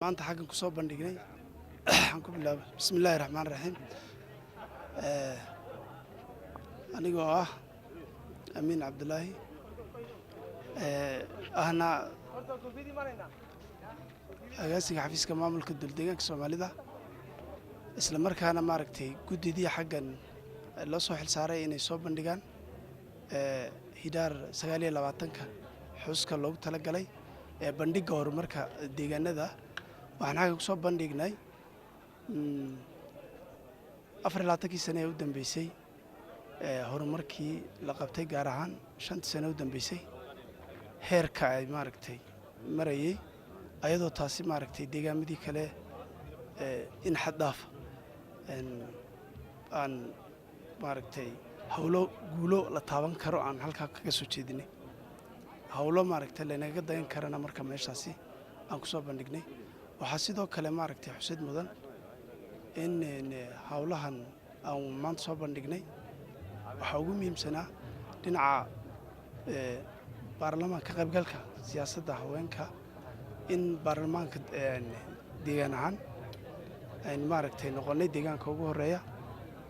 maanta xaggan ku soo bandhignay waxaan ku bilaabay bismillaahi raxmaani raxiim anigoo ah amiin cabdulaahi ahna agaasiga xafiiska maamulka dowladdeegaanka soomaalida isla markaana maaragtay guddidii xaggan loo soo xilsaaray inay soo bandhigaan hidaar 29ka xuska loogu talagalay ee bandhigga horumarka deegaanada waxaan xagga ku soo bandhignay 24 sano ee u dambeysay horumarkii la qabtay gaar ahaan 5 sano u dambeysay heerka ay maaragtay marayay ayadoo taasi maaragtay deegaamadii kale in xad dhaaf aan maaragtay hawlo guulo la taaban karo aan halkaa kaga soo jeedinay hawlo maaragtay lanaga dayan karana marka meeshaasi aan ku soo bandhignay waxaa sidoo kale maaragtay xusid mudan in hawlahan aan maanta soo bandhignay waxaa ugu muhiimsanaa dhinaca baarlamaanka qaybgalka siyaasadda haweenka in baarlamaanka deegaan ahaan aynu maaragtay noqonnay deegaanka ugu horeeya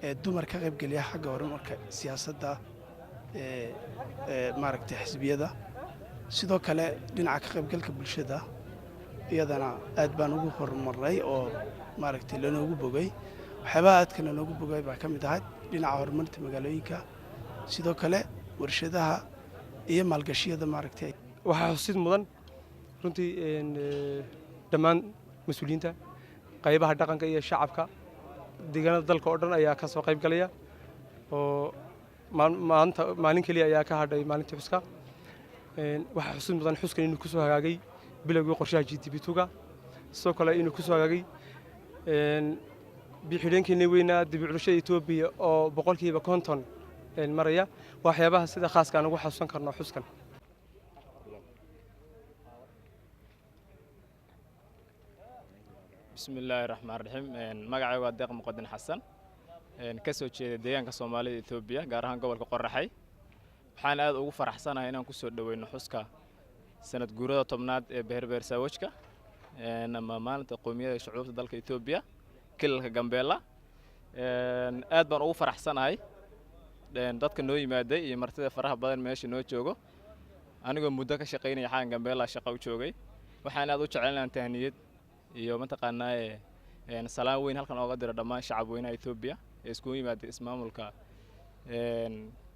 ee dumar ka qaybgeliya xagga horumarka siyaasadda maaragtay xisbiyada sidoo kale dhinaca ka qaybgalka bulshada iyadana aad baan ugu horumarnay oo maaragtay lanoogu bogay waxyaabaha aadka lanoogu bogay baa ka mid ahayd dhinaca horumarinta magaalooyinka sidoo kale warshadaha iyo maalgashiyada maaragtay waxaa xusid mudan runtii dhammaan mas-uuliyiinta qaybaha dhaqanka iyo shacabka deegaanada dalka oo dhan ayaa ka soo qayb galaya oo maalin keliya ayaa ka hadhay maalintii xuska waxaa xusid mudan xuskan inuu ku soo hagaagay bilowgii qorshaha GDP2ga sidoo kale inuu ku soo hagaagay bixideenkeena weynaa dib u curashada Itoobiya oo 50% maraya waxyaabaha sida khaaska aan ugu xasuusan karno xuskan bismillaahi raxmaani raxiim magacaygu waa Deeq Muqaddin Xasan ka soo jeeda deegaanka Soomaalida Itoobiya gaar ahaan gobolka Qorraxay waxaan aad ugu faraxsanahay inaan ku soo dhaweyno xuska sanad guurada 10aad ee beerbeer saawajka ama maalinta qowmiyadda shucuubta dalka Itoobiya kilalka Gambeella aad baan ugu faraxsanahay dadka noo yimaaday iyo martida faraha badan meesha noo joogo anigoo muddo ka shaqeynaya xaan Gambeella shaqo u joogay waxaan aad u jecelahay tahniyad iyo mataqaanaa salaam weyn halkan ooga diro dhammaan shacab weynaha Itoobiya ee isku yimaaday ismaamulka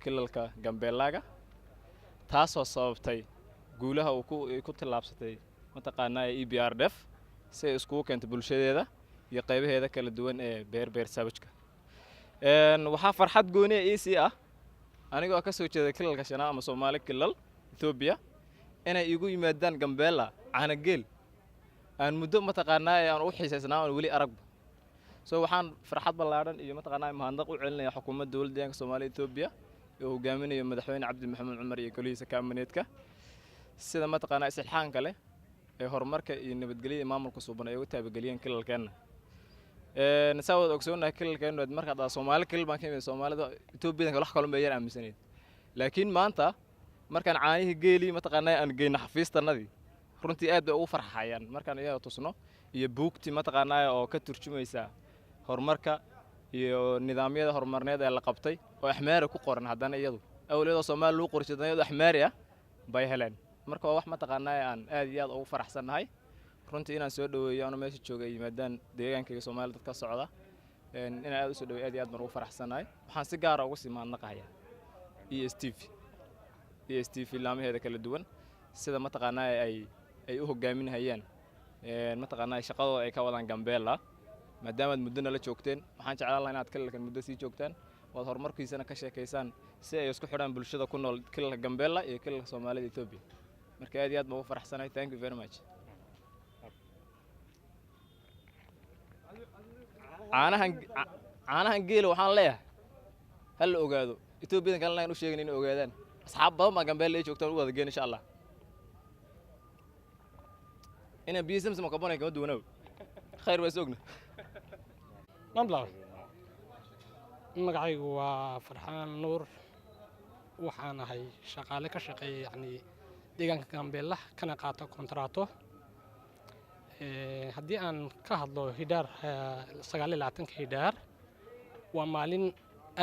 kilalka Gambeellaga taasoo sababtay guulaha uu ku tilaabsatay mataqaanaa EPRDF si ay isku keento bulshadeeda iyo qaybaheeda kala duwan ee beerbeer saawajka waxaa farxad gooni ah anigoo ka soo jeeda kilalka shanaad ama Soomaali kilal Itoobiya inay igu yimaadaan Gambeella caanageel aan muddo mataqaanaa aan u xiisaysnaa oo wali arag soo waxaan farxad ballaaran iyo mataqaanaa mahadnaq u celinayaa xukuumadda dowladda deegaanka Soomaaliya Itoobiya oo hogaaminayo madaxweyne Cabdi Maxamed Cumar iyo golihiisa kaamineedka sida mataqaanaa isxilxaanka leh ee horumarka iyo nabadgelyada maamulka suuban ay ugu taabageliyeen kilalkeena sabab ogsoonahay kilalkeena marka Soomaali kilal baan ka imid Soomaalida Itoobiya wax kale ma yar aaminsaneed laakiin maanta markaan caanihi geeli mataqaanaa aan geeyna xafiistanadii runtii aad bay ugu farxayaan markaan iyaga tusno iyo buugti mataqaanaa oo ka turjumaysa horumarka iyo nidaamyada horumarneed ee la qabtay oo axmaar ku qoran haddana iyadu awleedo Soomaali loo qorshaday axmaar bay heleen marka wax mataqaanaa aan aad iyo aad ugu faraxsanahay runtii inaan soo dhaweeyo aan meesha joogay yimaadaan deegaanka Soomaaliya dadka socda in aad u soo dhaweeyo aad iyo aad baan ugu faraxsanahay waxaan si gaar ah ugu simaanaqayaa ESTV laamaheeda kala duwan sida mataqaanaa ay u hogaaminayaan mataqaanaa shaqadooda ay ka wadaan Gambeella maadaama muddo la joogteen waxaan jeclaan lahaa inaad kilalka muddo sii joogtaan wad horumarkiisana ka sheekaysaan si ay isku xidhaan bulshada ku nool kilalka Gambeella iyo kilalka Soomaalida Itoobiya marka aad iyo aad baan ugu faraxsanahay thank you very much caanahan geela waxaan leeyahay hal la ogaado Itoobiyadan kalena u sheegin in ogaadaan asxaab badan baa Gambeella ay joogtaan u wada geen insha Allah ina biisam sama kabonay kama duwanaw khayr waa sogna نمبلا magacaygu waa Farxaan Nuur waxaan ahay shaqaale ka shaqeeya deegaanka Gambeella kana qaato kontraato haddii aan ka hadlo hidhaar 29 hidhaar waa maalin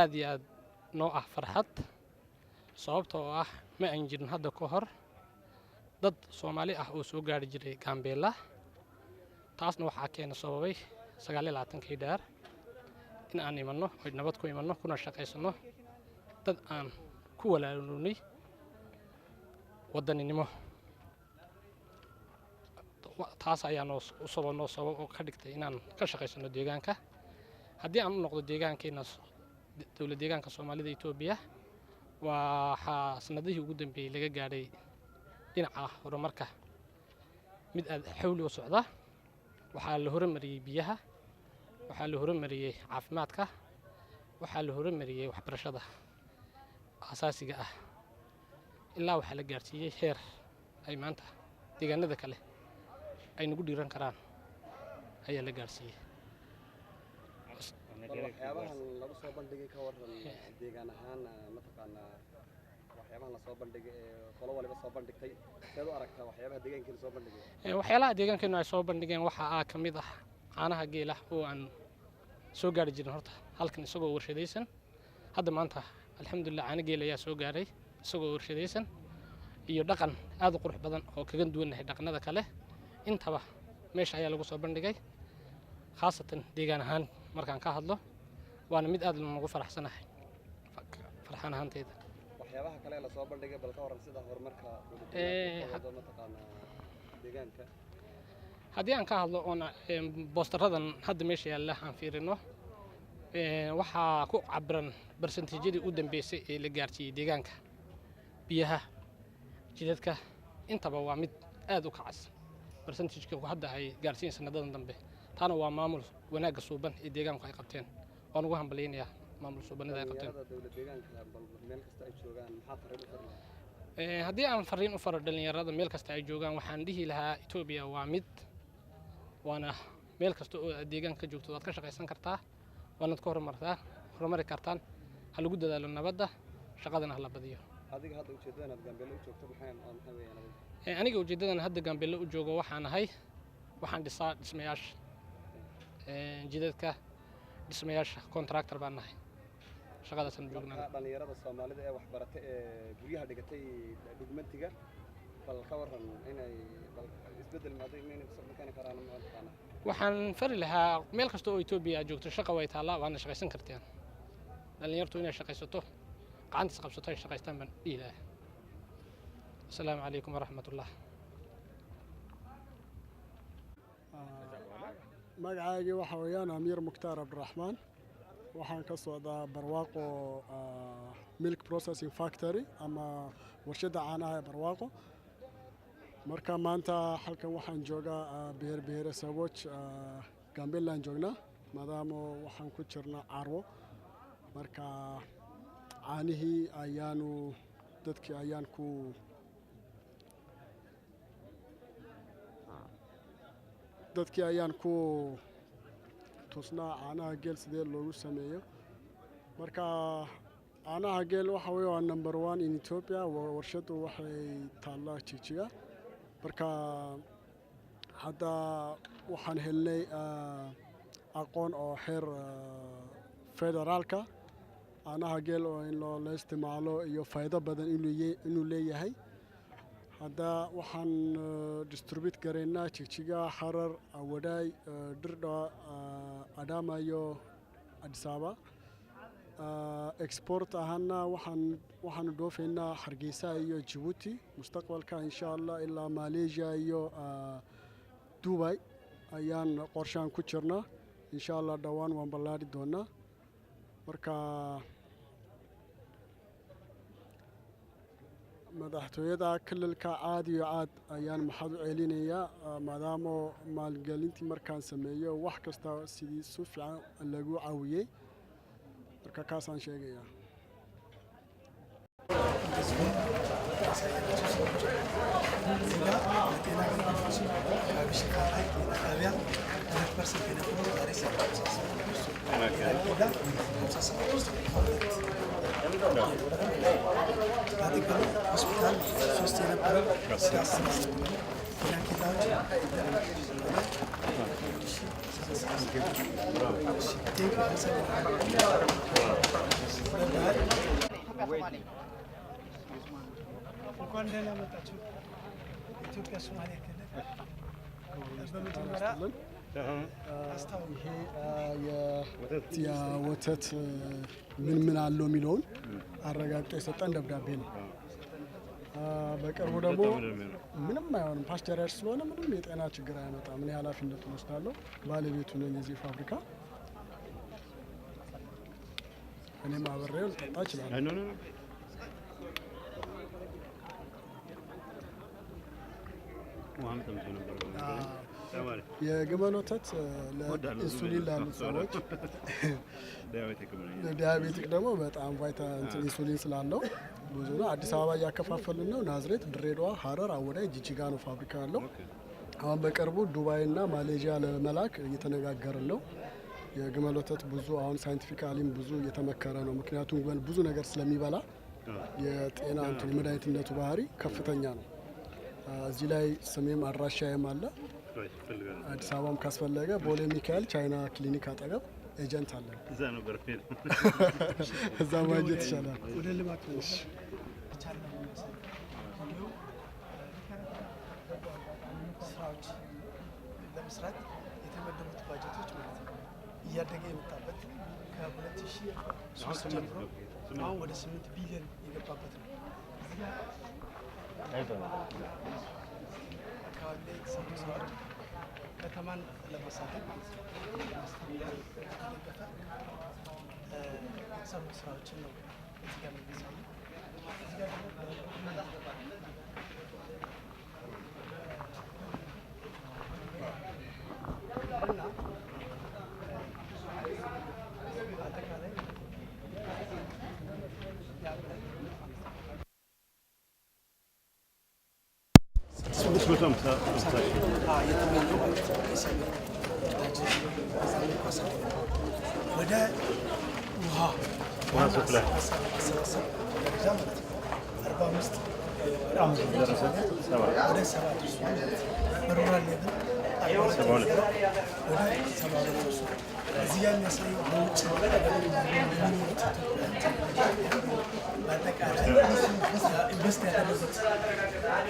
aad iyo aad noo ah farxad sababtoo ah ma aan jirin hadda ka hor dad Soomaali ah oo soo gaari jiray Gambeella taasna waxaa keena sababay 29 hidhaar in aan imanno oo nabad ku imanno kuna shaqaysano dad aan ku walaalnay wadaninimo taas ayaa noo sabab oo ka dhigtay inaan ka shaqaysano deegaanka haddii aan u noqdo deegaankeena dowlad deegaanka Soomaalida Itoobiya waxaa sanadihii ugu dambeeyay laga gaadhay dhinaca horumarka mid aad xawli u socda waxaa la horumariyay biyaha waxaa la horumariyay caafimaadka waxaa la horumariyay waxbarashada asaasiga ah ilaa waxaa la gaarsiiyay heer ay maanta deegaanada kale ay nagu dhiiran karaan ayaa la gaarsiiyay waxyaabahan lagu soo bandhigay ka waran deegaan ahaan mataqaanaa waxyaabahan la soo bandhigay qolo waliba soo bandhigtay seed u aragtaa waxyaabaha deegaankeena soo bandhigay waxyaalaha deegaankeena ay soo bandhigeen waxaa ka mid ah caanaha geela oo aan soo gaari jirin horta halkan isagoo warshadaysan hadda maanta alxamdulillah caana geel ayaa soo gaaray isagoo warshadaysan iyo dhaqan aad u qurux badan oo kaga duwanahay dhaqanada kale intaba meesha ayaa lagu soo bandhigay khaasatan deegaan ahaan markaan ka hadlo waana mid aad loogu faraxsanahay farxaan ahaanteeda waxyaabaha kale la soo bandhigay bal ka waran sida horumarka mataqaanaa deegaanka haddii aan ka hadlo oon boostaradan hadda meesha yaalla aan fiirino waxaa ku cabiran barsantiijyadii u dambeysay ee la gaarsiiyey deegaanka biyaha jidadka intaba waa mid aad u kacas barsantiijka hadda ay gaarsiin sanadadan dambe taana waa maamul wanaagga suuban ee deegaanku ay qabteen waan ugu hambaleynayaa maamul suubanida ay qabteen dowlad deegaanka meel kasta ay joogaan maxaa fariin u farnaa haddii aan fariin u faro dhalinyarada meel kasta ay joogaan waxaan dhihi lahaa Itoobiya waa mid waana meel kasta oo deegaanka joogto waad ka shaqaysan kartaa waanaad ka horumari kartaan ha lagu dadaalo nabadda shaqadana ha la badiyo adiga hadda ujeedadan aad Gambeella u joogto maxay weeyaan aniga ujeedadan hadda Gambeella u joogo waxaan dhisaa dhismayaasha jidadka dhismayaasha contractor baan nahay shaqadaasaan joognaa dhalinyarada Soomaalida ee waxbaratay ee guryaha dhigatay dhugmatiga bal ka waran inay isbedel maadin inay soo keeni karaan mataqaanaa waxaan fari lahaa meel kasta oo Itoobiya joogto shaqo way taala waana shaqaysan kartaan dhalinyartu inay shaqaysato gacantiis qabsato ay shaqaystaan baan dhihi lahaa assalaamu calaykum waraxmatullah magacayga waxa weeyaan Amiir Mukhtaar Abdiraxmaan waxaan ka socdaa Barwaaqo Milk Processing Factory ama warshada caanaha ee Barwaaqo marka maanta halkan waxaan joogaa beer Sawoj Gambeella joognaa maadaama waxaan ku jirnaa carwo marka caanihii ayaanu dadkii ayaan ku tusnaa caanaha geel sidee loogu sameeyo marka caanaha geel waxa weeye waa number 1 in Ethiopia warshadu waxay taallaa Jigjiga marka hadda waxaan helnay aqoon oo heer federaalka caanaha geel oo in loo isticmaalo iyo faa'iido badan inuu leeyahay hadda waxaan distribute gareynaa Jigjiga Harar Awadaay Dirdha Adama iyo Addis Ababa export ahaana waxaan dhoofaynaa Hargeysa iyo Djibouti mustaqbalka insha Allah ilaa Malaysia iyo Dubai ayaan qorshaan ku jirnaa insha Allah dhawaan waan ballaari doonaa marka madaxtooyada kalalka aad iyo aad ayaan maxad u celinayaa maadaama maalgelintii markaan sameeyo wax kasta sidii si fiican lagu caawiyay marka kaasaan sheegayaa medical hospital sustainable እንኳን ደህና መጣችሁ። ኢትዮጵያ ሶማሌ ክልል በመጀመሪያ አስታውቂ የወተት ምን አለው የሚለውን አረጋግጦ የሰጠን ደብዳቤ ነው። በቅርቡ ደግሞ ምንም አይሆንም ፓስቸራይዝ ስለሆነ ምንም የጤና ችግር አያመጣም። እኔ ኃላፊነቱን ወስዳለሁ። ባለቤቱ ነኝ የዚህ ፋብሪካ። እኔም አብሬው ልጠጣ እችላለሁ። የግመል ወተት ለኢንሱሊን ላሉት ሰዎች ለዲያቤቲክ ደግሞ በጣም ኢንሱሊን ስላለው ብዙ ነው። አዲስ አበባ እያከፋፈልን ነው። ናዝሬት፣ ድሬዳዋ፣ ሀረር፣ አወዳይ፣ ጂጂጋ ነው ፋብሪካ ያለው። አሁን በቅርቡ ዱባይና ማሌዥያ ለመላክ እየተነጋገርን ነው። የግመል ወተት ብዙ አሁን ሳይንቲፊካሊም ብዙ እየተመከረ ነው። ምክንያቱም ግመል ብዙ ነገር ስለሚበላ የጤና የመድኃኒትነቱ ባህሪ ከፍተኛ ነው። እዚህ ላይ ስሜም አድራሻዬም አለ። አዲስ አበባም ካስፈለገ ቦሌ ሚካኤል ቻይና ክሊኒክ አጠገብ ኤጀንት አለ። እዛ ነበር እዛ ማግኘት ይቻላል። ወደ ልማት ስራዎች ለመስራት የተመደቡት ባጀቶች ማለት ነው እያደገ የመጣበት ከ2003 ጀምሮ አሁን ወደ 8 ቢሊዮን የገባበት ነው። አካባቢ ላይ የተሰሩ ስራዎች ከተማን ለማሳደግ የተሰሩ ስራዎችን ነው እዚህ ጋር የሚሰሩ። እዚህ ጋር አጠቃላይ ወደ ውሃ ሱፕላይ ደረጃ ማለት ነው 45 ወደ 7 በሩራል ሌቭል ወደ 72 እዚህ ጋር የሚያሳየው በውጭ የሚኖሩት በአጠቃላይ ኢንቨስት ያደረጉት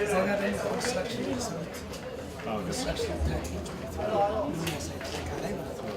እዛ ጋር ደግሞ ኮንስትራክሽን የሰሩት ኮንስትራክሽን ታይቶች የሚያሳይ አጠቃላይ ማለት ነው።